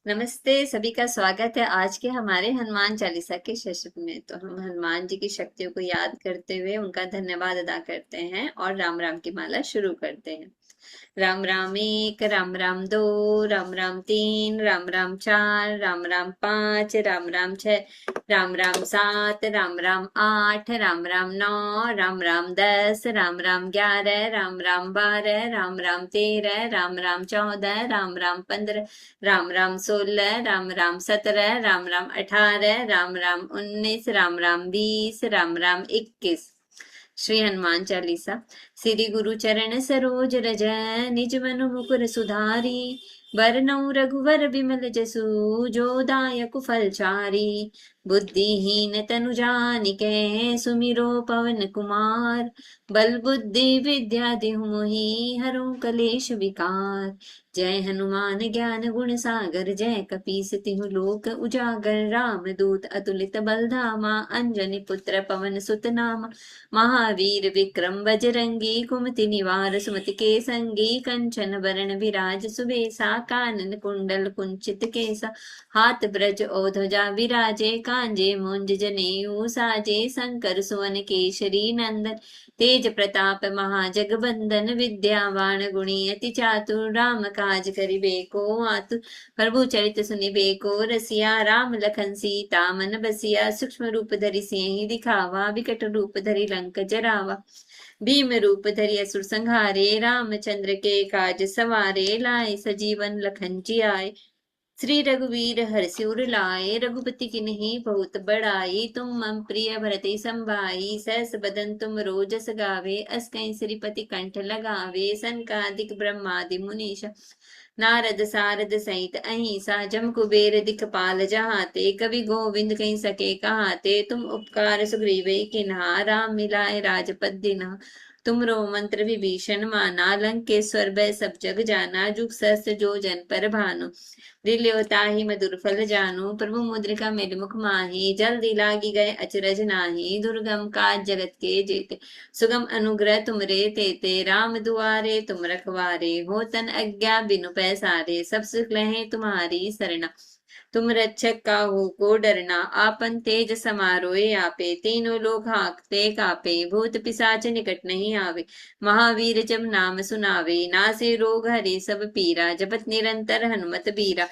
नमस्ते, सभी का स्वागत है आज के हमारे हनुमान चालीसा के सत्र में। तो हम हनुमान जी की शक्तियों को याद करते हुए उनका धन्यवाद अदा करते हैं और राम राम की माला शुरू करते हैं। राम राम एक, राम राम दो, राम राम तीन, राम राम चार, राम राम पांच, राम राम छह, राम राम सात, राम राम आठ, राम राम नौ, राम राम 10, राम राम 11, राम राम 12, राम राम 13, राम राम 14, राम राम 15, राम राम 16, राम राम 17, राम राम 18, राम राम 19, राम राम 20, राम राम 21। श्री हनुमान चालीसा। श्री गुरु चरण सरोज रज निज मनु मुकुर सुधारी, बरनउँ रघुवर बिमल जसु जो दायक फल चारी। बुद्धिहीन तनु जानिके सुमिरो पवन कुमार, बल बुद्धि विद्या देहु मोहि हरऊँ कलेश विकार। जय हनुमान ज्ञान गुण सागर, जय कपीस तिहु लोक उजागर। राम दूत अतुलित बल धामा, अंजनी पुत्र पवन सुत नामा। महावीर विक्रम बजरंगी, कुमति निवार सुमति के संगी। कंचन बरन विराज सुबेसा, कानन कुंडल कुंचित केसा। हाथ ब्रज ओ ध्वजा विराजे, कांजे मुंज जनेऊ साजे। शंकर सुवन केशरी नंदन, तेज प्रताप महाजगबंदन। विद्यावान गुणी अति चातुर, राम काज करिबेको आतुर। प्रभु चरित सुनिबेको रसिया, राम लखन सीता मन बसिया। सूक्ष्म रूप धरि सियहि दिखावा, विकट रूप धरि लंक जरावा। भीम रूप धरि असुर संहारे, रामचंद्र के काज सवारे। लाए सजीवन लखन जियाए, श्री रघुवीर हर्षि उर लाए। रघुपति किन्हीं बहुत बड़ाई, तुम मम प्रिय भरते संभाई। सहस बदन तुम रोजस गावे, अस कहीं श्रीपति कंठ लगावे। सनकादिक ब्रह्मादि मुनीश, नारद सारद सहित अहिंसा। जम कुबेर दिखपाल जहाते, कवि गोविंद कहीं सके कहाते। तुम उपकार सुग्रीव किन्हा, राम मिलाए राजपद दिन्हा। तुमरो मंत्र विभीषण माना, लंकेश्वर भय सब जग जाना। जुग सहस्त्र जो जन पर भानु, दिल्योताहि मधुर फल जानू। प्रभु मुद्रिका मेलि मुख माहि, जल्दी लागी गए अचरज नाही। दुर्गम काज जगत के जेते, सुगम अनुग्रह तुमरे तेते। राम दुआरे तुम रखवारे, होतन आज्ञा बिनु पैसारे। सब सुख लहे तुम्हारी सरना, तुम रक्षक काहू को डरना। आपन तेज समारोहे आपे, तीनों लोग हाँकते कापे। भूत पिशाच निकट नहीं आवे, महावीर जब नाम सुनावे। नासे रोग हरे सब पीरा, जपत निरंतर हनुमत बीरा।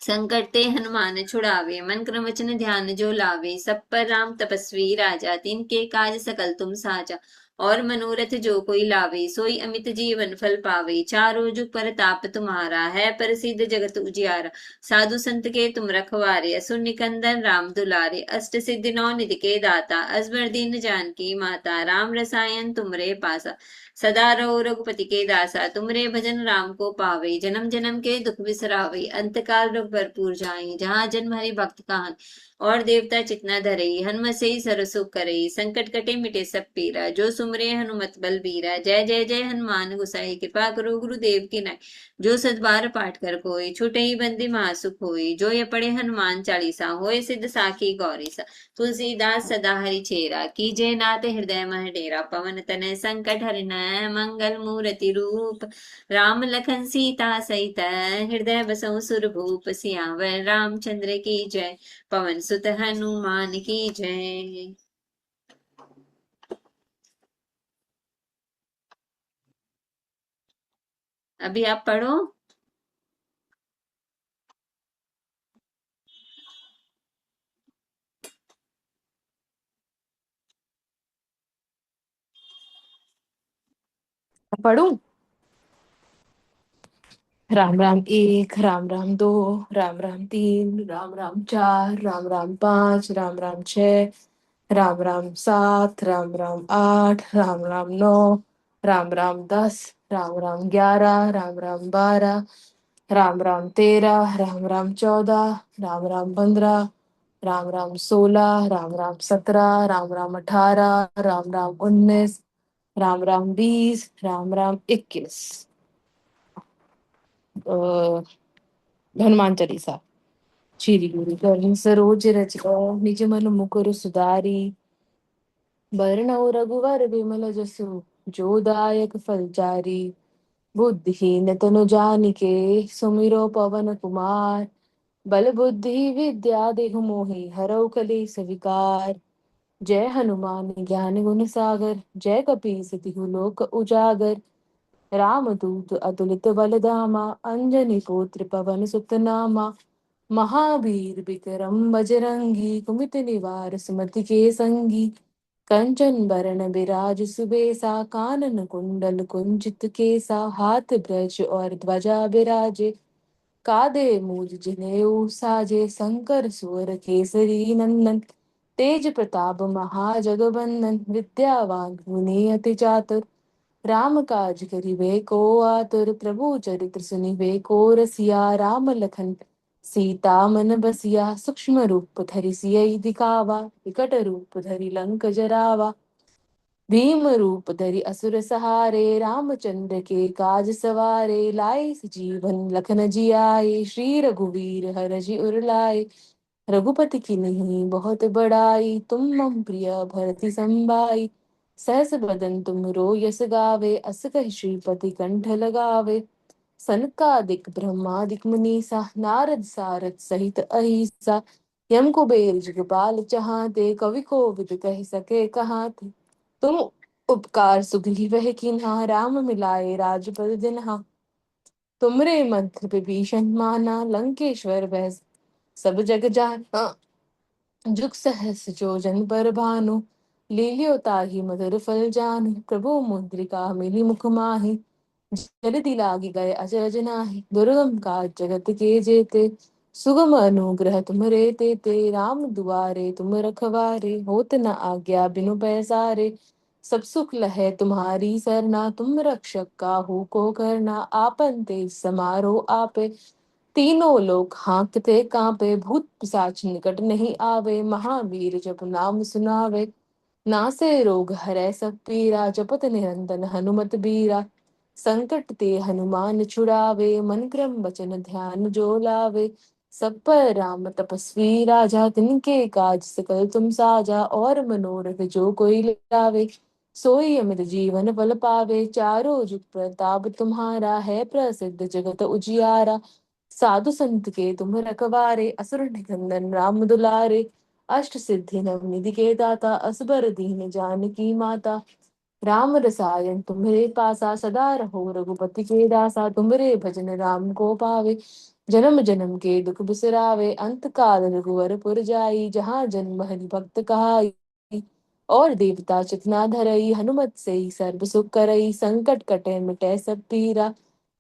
संकट ते हनुमान छुड़ावे, मन क्रम वचन ध्यान जो लावे। सब पर राम तपस्वी राजा, तिनके काज सकल तुम साजा। और मनोरथ जो कोई लावे, सोई अमित जीवन फल पावे। चारों जुग परताप तुम्हारा, है प्रसिद्ध जगत उजियारा। साधु संत के तुम रखवारे, असुर निकंदन राम दुलारे। अष्ट सिद्धि नौ निधि के दाता, असबर दीन जानकी माता। राम रसायन तुमरे पासा, सदा रहो रघुपति के दासा। तुमरे भजन राम को पावे, जन्म जन्म के दुख बिसरावे। अंत काल रघु भरपूर जाई, जहाँ जन्म हरि भक्त कहाई। और देवता चितना धरई, हनुमत से ही सरसु करई। संकट कटे मिटे सब पीरा, जो सुमरे हनुमत बल बीरा। जय जय जय हनुमान गुसाई, कृपा करो गुरुदेव की नाई। जो सद्बार पाठ कर कोई, छूटे ही बंदी महासुख होई। जो ये पढ़े हनुमान चालीसा, होए सिद्ध साखी गौरीसा। तुलसीदास सदा हरि चेरा, कीजे नाथ हृदय मह डेरा। पवन तनय संकट हरिन, मंगल मूर्ति रूप। राम लखन सीता सहित, हृदय बसहु सुरभूप। सियावर रामचंद्र की जय, पवन सुत हनुमान की जय। अभी आप पढ़ो। पढ़ूं। राम राम एक, राम राम दो, राम राम तीन, राम राम चार, राम राम पांच, राम राम छह, राम राम सात, राम राम आठ, राम राम नौ, राम राम 10, राम राम 11, राम राम 12, राम राम 13, राम राम 14, राम राम 15, राम राम 16, राम राम 17, राम राम 18, राम राम 19, राम राम 20, राम राम 21। हनुमान चालीसा। श्री गुरु चरण सरोज रज, निज मन मुकुर सुधारी। बरनउँ रघुवर बिमल जसु, जो दायक फल चारी। बुद्धिहीन तनु जानिके सुमिरो पवन कुमार। बल बुद्धि विद्या देहु मोहि हरऊ कलेस विकार। जय हनुमान ज्ञान गुण सागर जय कपीस तिहु लोक उजागर। रामदूत अतुलित बल धामा अंजनी पुत्र पवन सुत नामा। महावीर विक्रम बजरंगी कुमित निवार सुमति के संगी। कंचन बरन बिराज सुबेसा कानन कुंडल कुंजित केसा हाथ ब्रज और ध्वजा बिराजे। काधे मूज जनेऊ साजे शंकर सुवर केसरी नंदन। तेज प्रताप महाजगबंदन विद्यावान गुणी अति चातुर। राम काज करिबे को आतुर प्रभु चरित्र सुनिबे को रसिया। राम लखन सीता मन बसिया सूक्ष्म रूप धरि सियहि दिखावा। विकट रूप धरि लंक जरावा। भीम रूप धरि असुर सहारे रामचंद्र के काज सवारे। लाए संजीवन लखन जियाए श्री रघुवीर हरषि उर लाए। रघुपति की नहीं बहुत बड़ाई तुम मम प्रिय भरति संभाई। सहस बदन तुम रो यस गावे अस कहि श्रीपति कंठ लगावे। सनकादिक ब्रह्मादिक मुनीसा नारद सारद सहित अहिसा। यम कुबेर जगपाल चहाते कवि कोविद कह सके कहाते। तुम उपकार सुग्रीव कीन्हा राम मिलाए राजपद दिन्हा। तुमरे मंत्र विभीषण माना लंकेश्वर वै सब जग जाना। जुग सहस जो जन पर भानु लील्यो ताहि मधुर फल जानु। प्रभु मुद्रिका मिली मुख माहि जल्दी लागी गए अजर जनाहि। दुर्गम काज जगत के जेते सुगम अनुग्रह तुमरे तेते। राम दुआरे तुम रखवारे होत न आज्ञा बिनु पैसारे। सब सुख लहे तुम्हारी सरना तुम रक्षक काहू को करना। आपन तेज समारो आपे तीनों लोग हाँकते कांपे। भूत पिशाच निकट नहीं आवे महावीर जब नाम सुनावे। नासे रोग हरै सब पीरा जपत निरंतर हनुमत बीरा। संकट ते हनुमान छुड़ावे मन क्रम वचन ध्यान जो लावे। सब पर राम तपस्वी राजा तिनके काज सकल तुम साजा। और मनोरथ जो कोई लावे सोई अमित जीवन फल पावे। चारों जुग प्रताप तुम्हारा है प्रसिद्ध जगत उजियारा। साधु संत के तुम रखवारे असुर निकंदन राम दुलारे। अष्ट सिद्धि नवनिधि के दाता असबर दीन जानकी माता। राम रसायन तुम्हरे पासा सदा रहो रघुपति के दासा। तुम्हरे भजन राम को पावे जन्म जन्म के दुख बिसरावे। अंत काल रघुवर पुर जाई जहाँ जन्म हरि भक्त कहाई। और देवता चितना धरई हनुमत से ही सर्व सुख करई। संकट कटे मिटे सब पीरा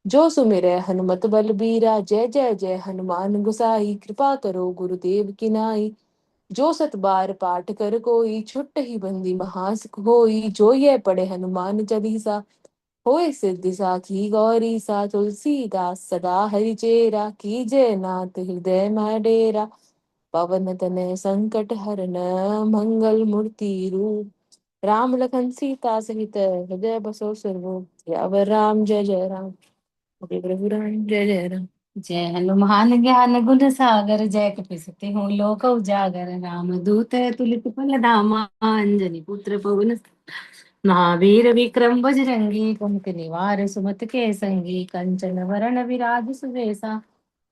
जो सुमिरै हनुमत बलबीरा। जय जय जय हनुमान गुसाई कृपा करो गुरुदेव की नाई। जो सत बार पाठ कर कोई छुट ही बंदी महासुख होई। जो ये पढ़े हनुमान चालीसा होय सिद्धि साखी गौरी सा। तुलसीदास सदा हरि चेरा कीजय नाथ हृदय मह डेरा। पवन तनय संकट हरन मंगल मूर्ति रूप। राम लखन सीता सहित हृदय बसो सुरभूप। सियावर राम जय जय राम। जय प्रभु राम जय जय राम। जय हनुमान ज्ञान गुण सागर जय कपीसति हूँ लोक उजागर। राम दूत तुलित फल धामा अंजनी पुत्र पवन महावीर विक्रम बजरंगी कुमति निवार सुमति के संगी। कंचन वरण विराज सुबेसा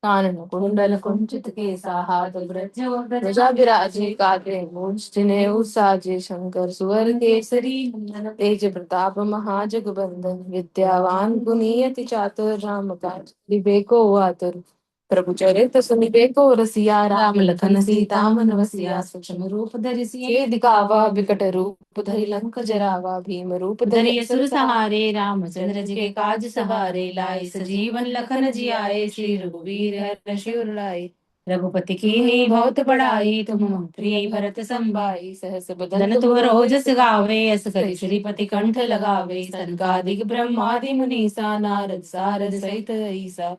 कानन कुंडल कुंचित केसा हाथ ब्रज ध्वजा विराजे। कांधे मूंज जनेऊ साजे शंकर सुवर केसरी नंदन। तेज प्रताप महाजगबंदन विद्यावान गुणी अति चातुर। राम काज करिबे को आतुर प्रभु चरित्र सुनिबे को रसिया। राम लखन सीता मन बसिया सूक्ष्म रूप धरि सियहि दिखावा। विकट रूप धरि लंक जरावा। भीम रूप धरि असुर सहारे रामचंद्र जी के काज सवारे। लाए सजीवन लखन जियाए श्री रघुवीर हरषि उर लाए। रघुपति की बहुत बड़ाई तुम मम प्रिय भरत संभाई। सहस बदन तुम रोजस गावे यस करि श्रीपति कंठ लगावे। सनकादिक ब्रह्मादि मुनीसा नारद सारद सहित ईसा।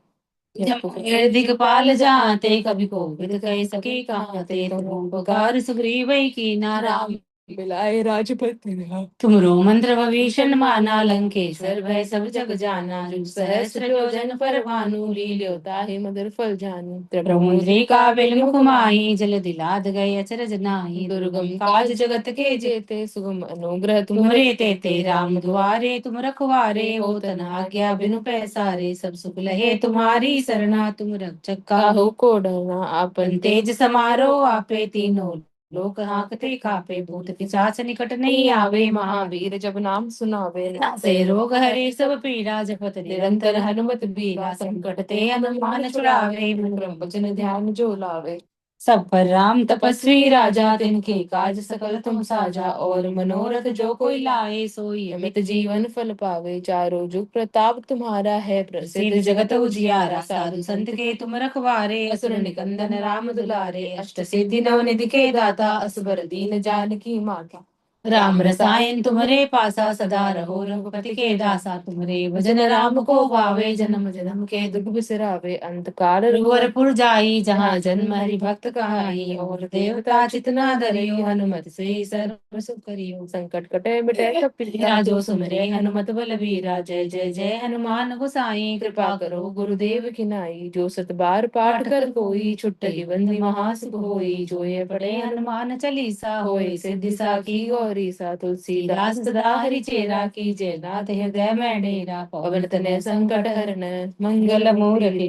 दिगपाल जाते कवि कोविद कह सके कहाते। तुम उपकार सुग्रीव कीना राम मिलाए राजपथ राम। तुमरो मंत्र भविष्य माना, लंकेश्वर भय सब जग जाना। जुग सहस्र जो जन पर भानु, लील्यो ताहि मधुर फल जानू। ब्रह्मुद्रिका बिलमुख माही, जल दिलाद गए अचरज नाही। दुर्गम काज जगत के जेते सुगम अनुग्रह तुमरे तेते राम दुआरे। तुम रखवारे हो तना आज्ञा, बिनु पैसारे सब सुख लहे तुम्हारी सरना। तुम रक्षक काहू काहू को डरना आपन अपन तेज समारो आपे। तीनों लोक हांकते कापे, भूत पिशाच निकट नहीं आवे। महावीर जब नाम सुनावे से रोग हरे सब पीड़ा, जपत निरंतर हनुमत बीरा। संकट ते हनुमान छुड़ावे, मन क्रम वचन ध्यान जो लावे। सब पर राम तपस्वी राजा। तिनके काज सकल तुम साजा, और मनोरथ जो कोई लाए सोई अमित जीवन फल पावे। चारों जुग प्रताप तुम्हारा है प्रसिद्ध। सिद्ध जगत उजियारा। साधु संत के तुम रखवारे, असुर निकंदन राम दुलारे। अष्ट सिद्धि नव निधि के दाता, असबर दीन जानकी माता। राम रसायन तुम्हारे पासा, सदा रहो रघुपति के दासा। तुम्हारे भजन राम को पावे, जन्म जन्म के दुख बिसरावे। अंत काल रघुवरपुर जाई, जहाँ जन्म हरि भक्त कहाई। और देवता चितना धरियो, हनुमत से सर्व सुख करियो। संकट कटे मिटे सब पीरा, जो सुमरे हनुमत बलबीरा। जय जय जय हनुमान गोसाई, कृपा करो गुरुदेव की नाई। जो सत बार पाठ कर कोई, छुट्टहि बंदी महासुख होई। जो ये पढ़े हनुमान चालीसा, होए सिद्धि साखी गौरी सा। तुलसीदास सदा हरि चेरा की। जय नाथ हृदय में डेरा, पवन तनय संकट हरन मंगल मूर्ति।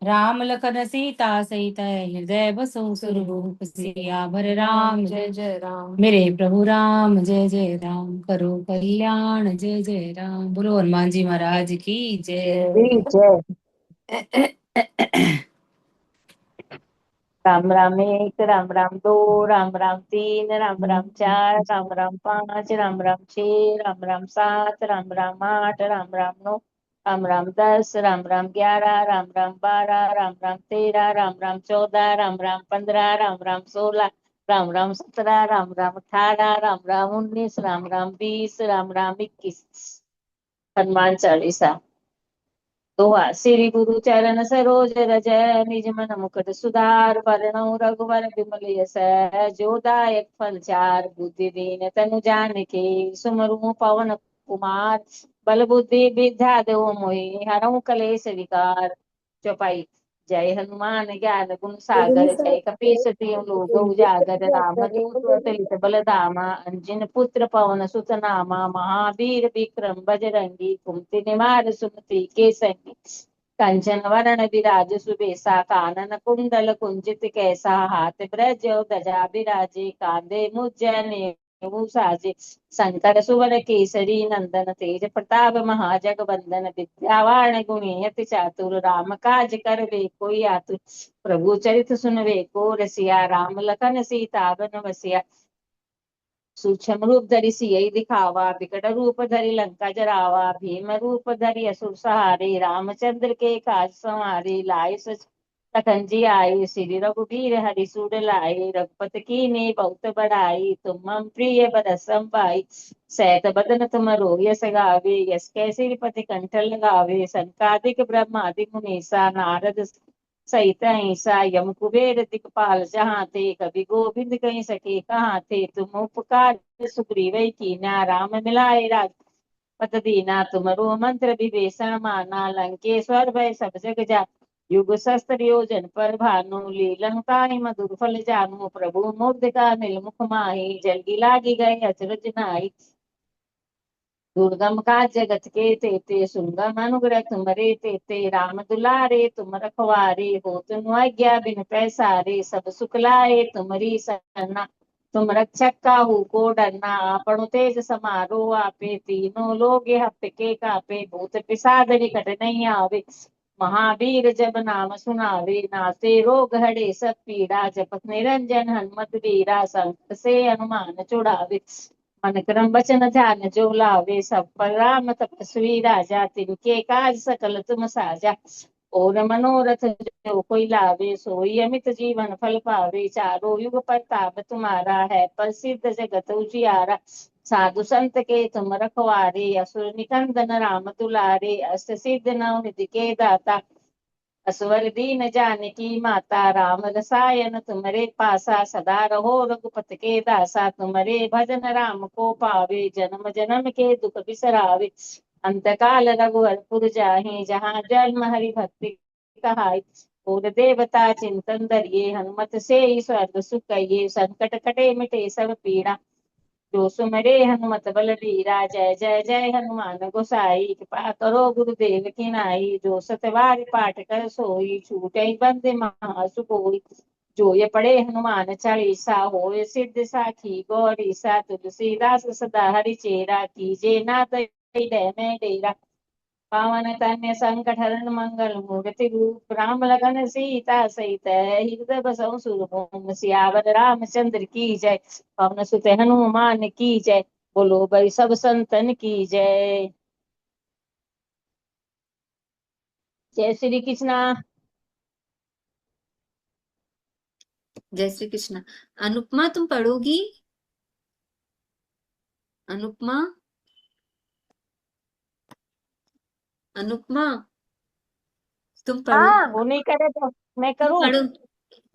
राम लखन सीता सहित, हृदय बसो सुरभूप। सियावर राम जय जय राम। मेरे प्रभु राम, जय जय राम। करो कल्याण, जय जय राम। बोलो हनुमान जी महाराज की जय। जय। राम राम एक, राम राम दो, राम राम तीन, राम राम चार, राम राम पांच, राम राम छह, राम राम सात, राम राम आठ, राम राम नौ, राम राम 10, राम राम 11, राम राम 12, राम राम 13, राम राम 14, राम राम 15, राम राम 16, राम राम 17, राम राम 18, राम राम 19, राम राम 20, राम राम 21। हनुमान चालीसा। दोहा। श्री गुरु चरण सरोज रज, निज मन मुकुर सुधार। बरनउँ रघुवर बिमल यस, जो दायक फल चार। बुद्धि दीन तनु जानिके, सुमरु पवन कुमार। बल बुद्धि विद्या देहु मोहि, हरहु कलेश विकार। चौपाई। जय हनुमान ज्ञान गुण सागर, जय कपीस तिहुँ लोक उजागर। राम दूत अतुलित बल धामा, अंजन पुत्र पवन सुत नामा। महावीर विक्रम बजरंगी, कुमति निवार सुमति के संगी। कंचन वरण विराज सुबेसा, कानन कुंडल कुंजित कैसा। हाथ ब्रज ध्वजा विराजे, कांधे मुज नेमु साजे। शंकर सुवन केसरी नंदन, तेज प्रताप महाजगवंदन। विद्यावान गुणी अति चातुर, राम काज करबे कोई आतुर। प्रभु चरित सुनबे को रसिया, राम लखन सीता बन बसिया। सूक्ष्म रूप धरि सियहि दिखावा, विकट रूप धरि लंका जरावा। भीम रूप धरि असुर सहारे, रामचंद्र के काज संवारे। लाए लखन जी आए, श्री रघुबीर हरि सूर लाए। रघुपति कीन्ही बहुत बड़ाई, तुम मम प्रिय भरत भाई। सैत बदन तुम यस गावे, यस कह श्रीपति कंठ लगावे। सनकादिक ब्रह्मादिक मुनीसा, नारद सहित ऐसा। यम कुबेर दिखपाल जहाँ थे, कवि गोविंद कहीं सके कहाँ थे। तुम उपकार सुग्रीव कीन्हा, राम मिलाए राजपद दीना। तुमरो मंत्र विभीषण माना, लंकेश्वर भय सब जग जाना। युग सहस्त्र योजन पर भानु, लील्यों ताहि मधुर फल जानू। प्रभु मुद्रिका मिल माहि, जल्दी लागी गए अचरज नाहि। दुर्गम काज जगत के तेते, सुगम अनुग्रह तुमरे तेते। राम दुलारे तुम रखवारे, हो तुम आज्ञा बिन पैसारे। सब सुख लाए तुमरी सरना, तुम रक्षक काहू को डरना। आपनु तेज समारो आपे, तीनों लोग हप्के कापे। भूत पिशाच निकट नहीं आवे, महावीर जब नाम सुनावे। नासे रोग हरे सब पीड़ा, जपत निरंजन हनुमत बीरा। संकट से हनुमान छुड़ावे, मन क्रम वचन ध्यान जो लावे। सब पर राम तपस्वी राजा, तिनके काज सकल तुम साजा। और मनोरथ जो कोई लावे, सोई अमित जीवन फल पावे। चारों युग प्रताप तुम्हारा है, प्रसिद्ध जगत उजियारा। साधु संत के तुम रखवारे, असुर निकंदन राम दुलारे। अष्ट सिद्धि नव निधि के दाता, असवर दीन जानकी माता, राम रसायन तुम्हारे पासा, सदा रहो रघुपत के दासा। तुम्हारे भजन राम को पावे, जन्म जन्म के दुख बिसरावे। अंत काल रघुवरपुर जाहि, जहाँ जन्म हरि भक्ति कहाई। और देवता चिंतन धरिए, हनुमत से स्वर्ग सुख कहिए। संकट कटे मिटे सब पीड़ा, जो सुमरे हनुमत बल बीरा। जय जय जय हनुमान गोसाई, कृपा करो गुरुदेव की नाई। जो सतवार पाठ कर सोई, छूटे बंदे महासुकोई। जो ये पढ़े हनुमान चालीसा, होए सिद्ध साखी गौरीसा। तुलसीदास सदा हरिचेरा, कीजे नाथ हृदय में डेरा। पावन तन्य संकट हरण मंगल मूर्ति रूप, राम लगन सीता सहित हृदय बसहु सुरभूम। सियावर रामचंद्र की जय, पवन सुत हनुमान की जय। बोलो भाई सब संतन की जय। जय श्री कृष्णा। जय श्री कृष्ण। अनुपमा तुम पढ़ोगी? अनुपमा, अनुपमा तुम हाँ, पढ़ोगी? वो नहीं करे तो मैं तुम करूँ? पढ़ो,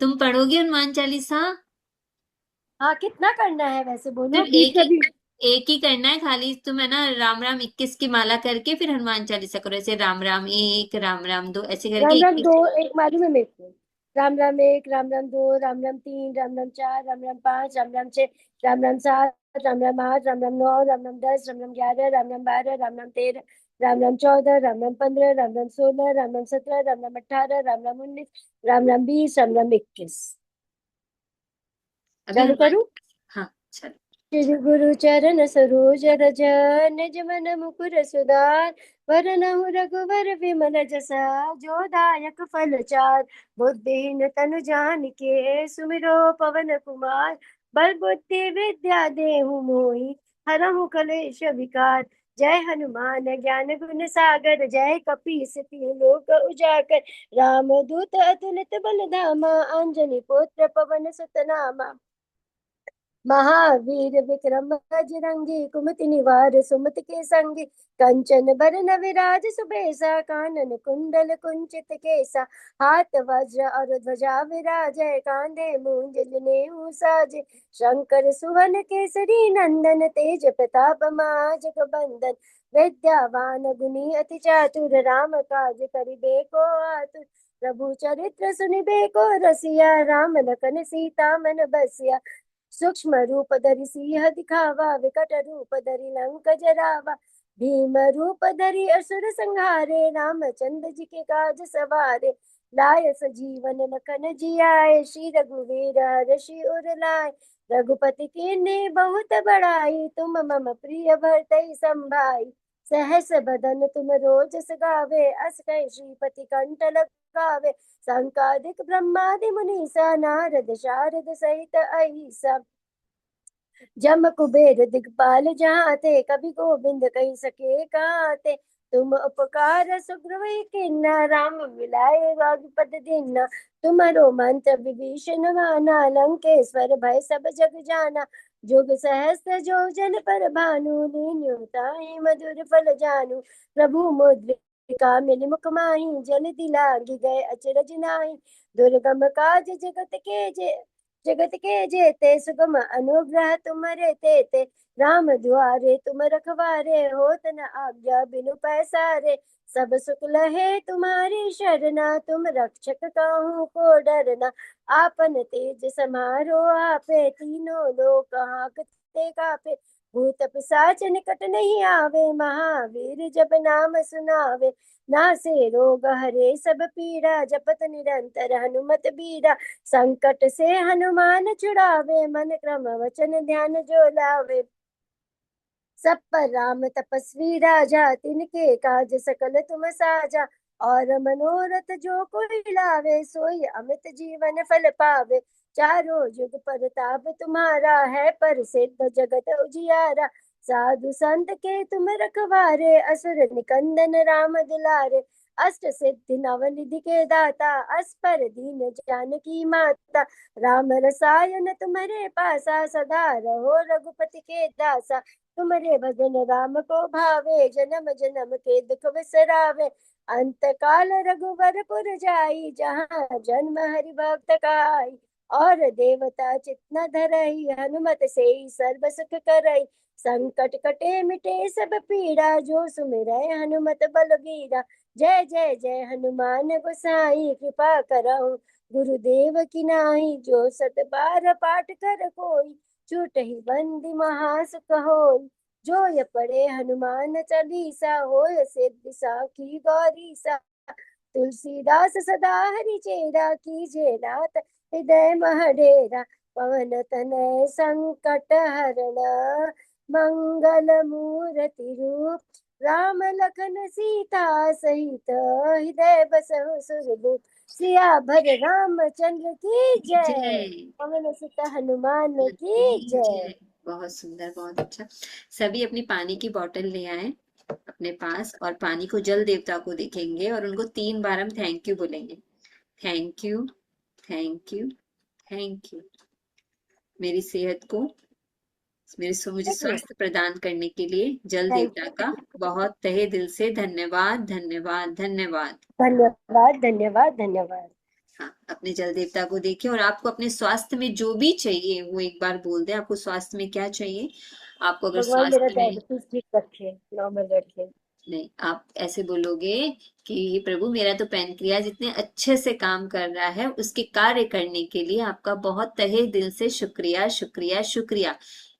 तुम पढ़ोगी हनुमान चालीसा? हाँ, कितना करना है वैसे बोलो, सिर्फ बीच में भी। एक ही करना है खाली। तुम है ना राम राम 21 की माला करके फिर हनुमान चालीसा करो। ऐसे राम राम 1, राम राम 2 ऐसे करके राम राम 21। दो एक मालूम है मेरे को। राम राम एक, राम राम दो, राम राम तीन, राम राम चार, राम राम पाँच, राम राम छह, राम राम सात, राम राम आठ, राम राम नौ, राम राम 10, राम राम 11, राम राम 12, राम राम 13, राम राम 14, राम राम 15, राम राम 16, राम राम 17, राम राम 18, राम राम 19, राम राम 20, राम राम 21। अभी चालू हनुमान, करूँ? हाँ चलो। श्री गुरु चरण सरोज रज, निज मन मुकुर सुधार। वरनहु रघुवर विमल जसा, जो दायक फल चार। बुद्धिहीन तनु जानिके, सुमिरो पवन कुमार। बल बुद्धि विद्या देहु मोहि, हरहु कलेश विकार। जय हनुमान ज्ञान गुण सागर, जय कपीस तिहु लोक उजागर। राम दूत अतुलित बल धामा, अंजनी पुत्र पवन सुत नामा। महावीर विक्रम बजरंगी, कुमति निवार सुमति के संगी। कंचन बरन विराज सुबेसा, कानन कुंडल कुंचित केसा। हाथ वज्र और ध्वजा विराजय, कांधे मूंज जनेऊ साजे। शंकर सुवन केसरी नंदन, तेज प्रताप महाजगबंदन। विद्यावान गुणी अति चातुर, राम काज करिबे को आतुर। प्रभु चरित्र सुनिबे को रसिया, राम लखन सीता मन बसिया। सूक्ष्म रूप धरि सिंह दिखावा, विकट रूप धरि लंक जरावा। भीम रूप धरि असुर संहारे, रामचंद्र जी के काज सवारे। लाय सजीवन लखन जियाए, श्री रघुवीर हर्षि उर लाए। रघुपति कीन्ही बहुत बड़ाई, तुम मम प्रिय भरतहि संभाई। सहस बदन तुम रोजस गावे, अस कहि श्रीपति कंठ लगावे। संकादिक ब्रह्मादि मुनीसा, नारद शारद सहित अहिसा। जम कुबेर दिगपाल जहाते, कभी गोविंद कही सके काते। तुम उपकार सुग्रीव किन्ना, राम मिलाए रघुपत दीन्ना। तुम्हारो मंत्र विभीषण माना, लंकेश्वर भय सब जग जाना। जुग सहस्त्र जो जन पर भानु, लीन्यो ताहि मधुर फल जानू। प्रभु मुद्रिका मिली मुख माहि, जल दिलांगी गए अचरज नाहि। दुर्गम काज जगत के जेते, सुगम अनुग्रह तुम्हारे तेते। राम दुआरे तुम रखवारे, होत न आज्ञा बिनु पैसारे। सब सुख लहे तुम्हारी शरणा, तुम रक्षक काहू को डरना। आपन तेज समारो आपे, तीनों लोक हांकते कापे। भूत पिशाच निकट नहीं आवे, महावीर जब नाम सुनावे। नासे रोग हरे सब पीड़ा, जपत निरंतर हनुमत बीरा। संकट से हनुमान छुड़ावे, मन क्रम वचन ध्यान जो लावे। सब पर राम तपस्वी राजा, तिनके काज सकल तुम साजा। और मनोरथ जो कोई लावे, सोई अमित जीवन फल पावे। चारों जुग परताप तुम्हारा है, प्रसिद्ध जगत उजियारा। साधु संत के तुम रखवारे, असुर निकंदन राम दुलारे। अष्ट सिद्धि नवनिधि के दाता, असपर दीन जानकी माता। राम रसायन तुम्हारे पासा, सदा रहो रघुपति के दासा। तुम्हारे भजन राम को भावे, जन्म जन्म के दुख बिसरावे। अंत काल रघुवरपुर जाई, जहाँ जन्म हरि भक्त काई। और देवता चित्त न धरई, हनुमत से सर्व सुख करई। संकट कटे मिटे सब पीड़ा, जो सुमिरै हनुमत बलबीरा। जय जय जय हनुमान गोसाई, कृपा करहु गुरुदेव की नाई। जो सत बार पाठ कर कोई, छूटहि बंदी महासुख होई। जो ये पढ़े हनुमान चालीसा, होय सिद्धि साखी गौरीसा। तुलसीदास सदा हरि चेरा, कीजे नाथ हृदय महडेरा। पवन तनय संकट हरण, मंगल मूर्ति रूप। राम लखन सीता सहित, हृदय बसहु सुरभूप। सियाभर रामचंद्र की जय, जय पवन सुत हनुमान की जय। जय। बहुत सुंदर, बहुत अच्छा। सभी अपनी पानी की बोतल ले आए अपने पास, और पानी को जल देवता को देखेंगे और उनको 3 बार हम थैंक यू बोलेंगे। Thank you, thank you, thank you. मेरी सेहत को, मुझे एक मिनट, स्वास्थ्य प्रदान करने के लिए जल थैंक देवता यू, का बहुत तहे दिल से धन्यवाद, धन्यवाद, धन्यवाद। धन्यवाद धन्यवाद धन्यवाद। हाँ, अपने जल देवता को देखिए, और आपको अपने स्वास्थ्य में जो भी चाहिए वो एक बार बोल दे। आपको स्वास्थ्य में क्या चाहिए? आपको अगर भगवान मेरा स्वास्थ्य में, डायबिटीज ठीक रखे, नॉर्मल रखे। नहीं, आप ऐसे बोलोगे कि "हे प्रभु, मेरा तो पैनक्रियाज इतने अच्छे से काम कर रहा है, उसके कार्य करने के लिए आपका बहुत तहे दिल से शुक्रिया, शुक्रिया, शुक्रिया।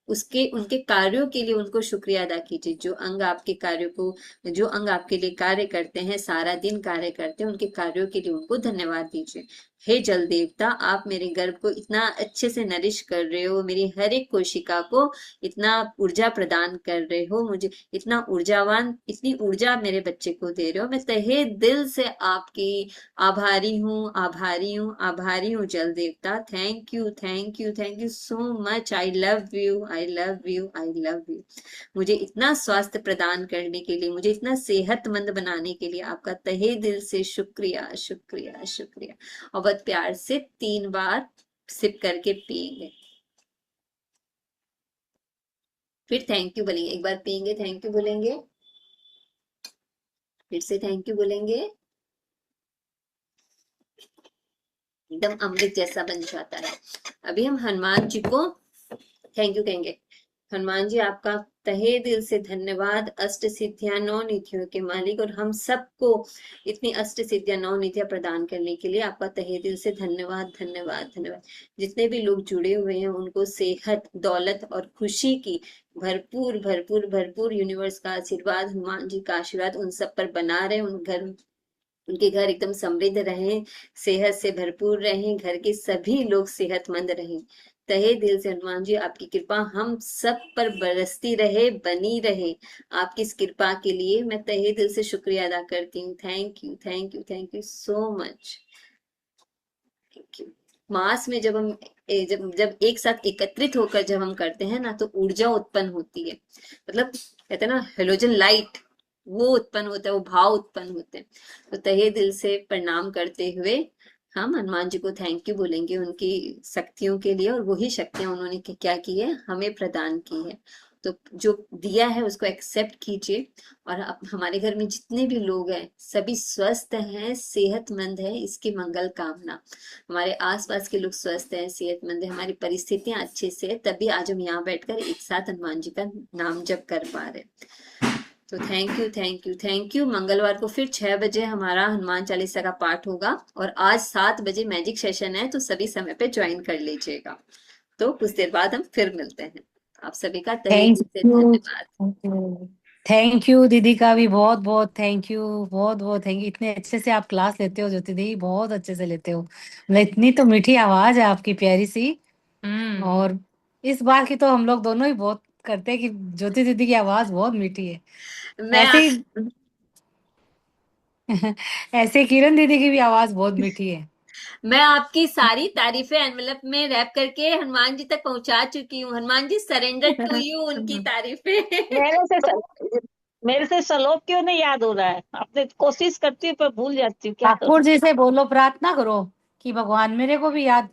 उसके उनके कार्यों के लिए उनको शुक्रिया अदा कीजिए। जो अंग आपके कार्यों को, जो अंग आपके लिए कार्य करते हैं, सारा दिन कार्य करते हैं, उनके कार्यों के लिए उनको धन्यवाद दीजिए। हे जल देवता, आप मेरे गर्भ को इतना अच्छे से नरिश कर रहे हो, मेरी हर एक कोशिका को इतना ऊर्जा प्रदान कर रहे हो, मुझे इतना ऊर्जावान, इतनी ऊर्जा आप मेरे बच्चे को दे रहे हो। मैं तहे दिल से आपकी आभारी हूँ, आभारी हूँ, आभारी हूँ जल देवता। Thank you, thank you, thank you so much. I love you, I love you, I love you. मुझे इतना स्वास्थ्य प्रदान करने के लिए, मुझे इतना सेहतमंद बनाने के लिए आपका तहे दिल से शुक्रिया, शुक्रिया, शुक्रिया। और बहुत प्यार से 3 बार सिप करके पिएंगे, फिर थैंक यू बोलेंगे। एक बार पिएंगे, थैंक यू बोलेंगे, फिर से थैंक यू बोलेंगे। एकदम अमृत जैसा बन जाता है। अभी हम हनुमान जी को थैंक यू कहेंगे। हनुमान जी, आपका तहे दिल से धन्यवाद, अष्ट सिद्धियां नौ निधियों के मालिक, और हम सबको इतनी अष्ट सिद्धियां नौ निधियां प्रदान करने के लिए आपका तहे दिल से धन्यवाद, धन्यवाद, धन्यवाद। जितने भी लोग जुड़े हुए हैं उनको सेहत, दौलत और खुशी की भरपूर भरपूर भरपूर यूनिवर्स का आशीर्वाद, हनुमान जी का आशीर्वाद उन सब पर बना रहे। उनके घर एकदम समृद्ध रहें, सेहत से भरपूर रहें, घर के सभी लोग सेहतमंद रहें। तहे दिल से हनुमान जी, आपकी कृपा हम सब पर बरसती रहे, बनी रहे। आपकी इस कृपा के लिए मैं तहे दिल से शुक्रिया अदा करती हूँ। Thank you, thank you, thank you so much. Thank you. मास में जब हम जब जब एक साथ एकत्रित होकर जब हम करते हैं ना, तो ऊर्जा उत्पन्न होती है। मतलब कहते हैं ना, हेलोजन लाइट, वो उत्पन्न होता है, वो भाव उत्पन्न होते हैं। तो तहे दिल से प्रणाम करते हुए हम हनुमान जी को थैंक यू बोलेंगे उनकी शक्तियों के लिए, और वही शक्तियां उन्होंने क्या की है, हमें प्रदान की है। तो जो दिया है उसको एक्सेप्ट कीजिए। और अब हमारे घर में जितने भी लोग हैं सभी स्वस्थ हैं, सेहतमंद हैं, इसकी मंगल कामना। हमारे आसपास के लोग स्वस्थ हैं, सेहतमंद हैं, हमारी परिस्थितियां अच्छे से है, तभी आज हम यहाँ बैठकर एक साथ हनुमान जी का नाम जप कर पा रहे हैं। तो thank you, thank you, thank you. मंगलवार को फिर 6 बजे हमारा हनुमान चालीसा का पाठ होगा, और आज 7 बजे मैजिक सेशन है, तो सभी समय पे ज्वाइन कर लीजिएगा। तो कुछ देर बाद हम फिर मिलते हैं। आप सभी का तहे थैंक दिल से यू, धन्यवाद। थैंक यू दीदी का भी बहुत बहुत थैंक यू, बहुत बहुत थैंक यू। इतने अच्छे से आप क्लास लेते हो ज्योति दीदी, बहुत अच्छे से लेते हो। मतलब इतनी तो मीठी आवाज है आपकी, प्यारी सी। और इस बार की तो हम लोग दोनों ही बहुत करते हैं कि ज्योति दीदी की आवाज बहुत मीठी है। मैं ऐसे ही ऐसे किरण दीदी की भी आवाज बहुत मीठी है। मैं आपकी सारी तारीफें एनवेलप में रैप करके हनुमान जी तक पहुंचा चुकी हूँ। Hanuman ji, surrender to you उनकी तारीफें। मेरे से श्लोक क्यों नहीं याद हो रहा है? अपने कोशिश करती हूँ पर भूल जाती हूँ, क्या ठाकुर करूँ? जी से बोलो, प्रार्थना करो कि भगवान मेरे को भी याद